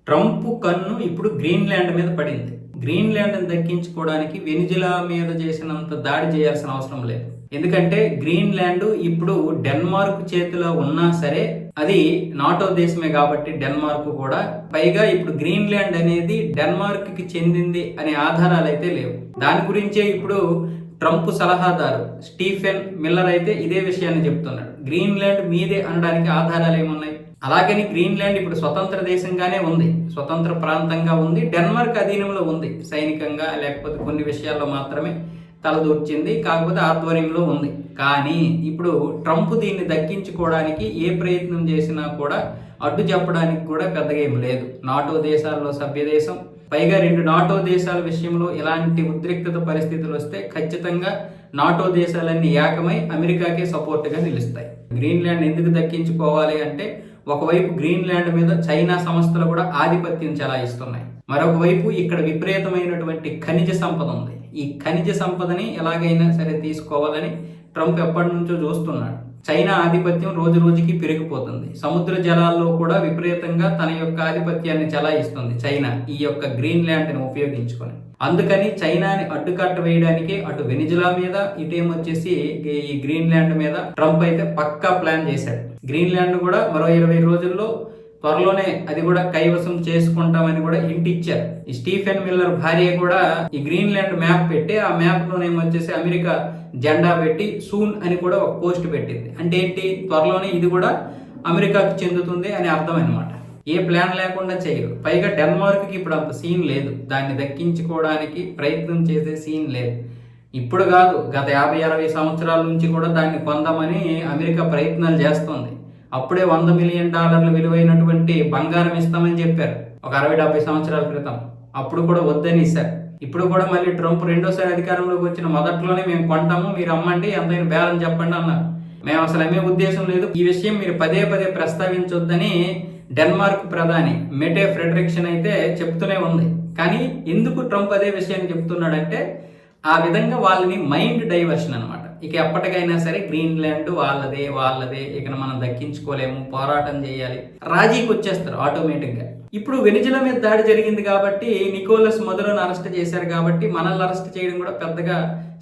Trump కన్ను ఇప్పుడు Greenland మీద పడింది. గ్రీన్లాండ్ని దక్కించుకోవడానికి వెనిజులా మీద చేసినంత దాడి చేయాల్సిన అవసరం లేదు. ఎందుకంటే గ్రీన్లాండ్ ఇప్పుడు డెన్మార్క్ చేతిలో ఉన్నా సరే అది నాటో దేశమే కాబట్టి డెన్మార్క్ కూడా, పైగా ఇప్పుడు గ్రీన్లాండ్ అనేది డెన్మార్క్ కి చెందింది అనే ఆధారాలు అయితే లేవు. దాని గురించే ఇప్పుడు ట్రంప్ సలహాదారు స్టీఫెన్ మిల్లర్ అయితే ఇదే విషయాన్ని చెప్తున్నాడు. గ్రీన్లాండ్ మీదే అనడానికి ఆధారాలు ఏమున్నాయి? అలాగని గ్రీన్లాండ్ ఇప్పుడు స్వతంత్ర దేశంగానే ఉంది, స్వతంత్ర ప్రాంతంగా ఉంది, డెన్మార్క్ అధీనంలో ఉంది. సైనికంగా లేకపోతే కొన్ని విషయాల్లో మాత్రమే తలదూర్చింది, కాకపోతే ఆధ్వర్యంలో ఉంది. కానీ ఇప్పుడు ట్రంప్ దీన్ని దక్కించుకోవడానికి ఏ ప్రయత్నం చేసినా కూడా అడ్డు చెప్పడానికి కూడా పెద్దగా ఏం లేదు. నాటో దేశాల్లో సభ్యదేశం, పైగా 2 నాటో దేశాల విషయంలో ఇలాంటి ఉద్రిక్తత పరిస్థితులు వస్తే ఖచ్చితంగా నాటో దేశాలన్నీ ఏకమై అమెరికాకే సపోర్ట్గా నిలుస్తాయి. గ్రీన్లాండ్ ఎందుకు దక్కించుకోవాలి అంటే, ఒకవైపు గ్రీన్లాండ్ మీద చైనా సంస్థలు కూడా ఆధిపత్యం చెలాయిస్తున్నాయి, మరొక వైపు ఇక్కడ విపరీతమైనటువంటి ఖనిజ సంపద ఉంది. ఈ ఖనిజ సంపదని ఎలాగైనా సరే తీసుకోవాలని ట్రంప్ ఎప్పటి నుంచో చూస్తున్నాడు. చైనా ఆధిపత్యం రోజు రోజుకి పెరిగిపోతుంది. సముద్ర జలాల్లో కూడా విపరీతంగా తన యొక్క ఆధిపత్యాన్ని చెలాయిస్తుంది చైనా ఈ యొక్క గ్రీన్లాండ్ని ఉపయోగించుకొని. అందుకని చైనాని అడ్డుకట్ట వేయడానికి అటు వెనిజులా మీద, ఇటేమొచ్చేసి ఈ గ్రీన్లాండ్ మీద ట్రంప్ అయితే పక్కా ప్లాన్ చేశాడు. గ్రీన్లాండ్ కూడా మరో 20 రోజుల్లో త్వరలోనే అది కూడా కైవసం చేసుకుంటామని కూడా హింట్ ఇచ్చారు. ఈ స్టీఫెన్ మిల్లర్ భార్య కూడా ఈ గ్రీన్లాండ్ మ్యాప్ పెట్టి, ఆ మ్యాప్ లోనేమొచ్చేసి అమెరికా జెండా పెట్టి సూన్ అని కూడా ఒక పోస్ట్ పెట్టింది. అంటే ఏంటి, త్వరలోనే ఇది కూడా అమెరికాకు చెందుతుంది అని అర్థం అనమాట. ఏ ప్లాన్ లేకుండా చేయరు. పైగా డెన్మార్క్కి ఇప్పుడు అంత సీన్ లేదు, దాన్ని దక్కించుకోవడానికి ప్రయత్నం చేసే సీన్ లేదు. ఇప్పుడు కాదు, గత 50-60 సంవత్సరాల నుంచి కూడా దాన్ని పొందామని అమెరికా ప్రయత్నాలు చేస్తోంది. అప్పుడే $100 మిలియన్ విలువైనటువంటి బంగారం ఇస్తామని చెప్పారు ఒక 60-70 సంవత్సరాల క్రితం. అప్పుడు కూడా వద్దని ఇస్తారు. ఇప్పుడు కూడా మళ్ళీ ట్రంప్ రెండోసారి అధికారంలోకి వచ్చిన మొదట్లోనే మేము కొంటాము, మీరు అమ్మండి, ఎంతైనా బేరం చెప్పండి అన్నారు. మేము అసలు అమ్మే ఉద్దేశం లేదు, ఈ విషయం మీరు పదే పదే ప్రస్తావించొద్దని డెన్మార్క్ ప్రధాని మెటే ఫ్రెడరిక్సన్ అయితే చెప్తూనే ఉంది. కానీ ఎందుకు ట్రంప్ అదే విషయాన్ని చెప్తున్నాడంటే, ఆ విధంగా వాళ్ళని మైండ్ డైవర్షన్ అనమాట. ఇక ఎప్పటికైనా సరే గ్రీన్లాండ్ వాళ్ళదే, ఇక మనం దక్కించుకోలేము, పోరాటం చేయాలి, రాజీకి వచ్చేస్తారు ఆటోమేటిక్గా. ఇప్పుడు వెనిజులా మీద దాడి జరిగింది కాబట్టి, నికోలస్ మదురోని అరెస్ట్ చేశారు కాబట్టి మనల్ని అరెస్ట్ చేయడం కూడా పెద్దగా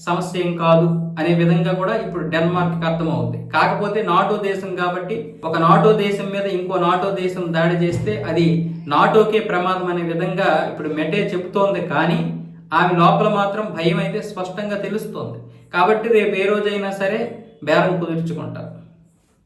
సమస్య ఏం కాదు అనే విధంగా కూడా ఇప్పుడు డెన్మార్క్ అర్థమవుతుంది. కాకపోతే నాటో దేశం కాబట్టి, ఒక నాటో దేశం మీద ఇంకో నాటో దేశం దాడి చేస్తే అది నాటోకే ప్రమాదం అనే విధంగా ఇప్పుడు మెటే చెబుతోంది. కానీ ఆమె లోపల మాత్రం భయం అయితే స్పష్టంగా తెలుస్తోంది. కాబట్టి రేపు ఏ రోజైనా సరే బేరం కుదుర్చుకుంటారు.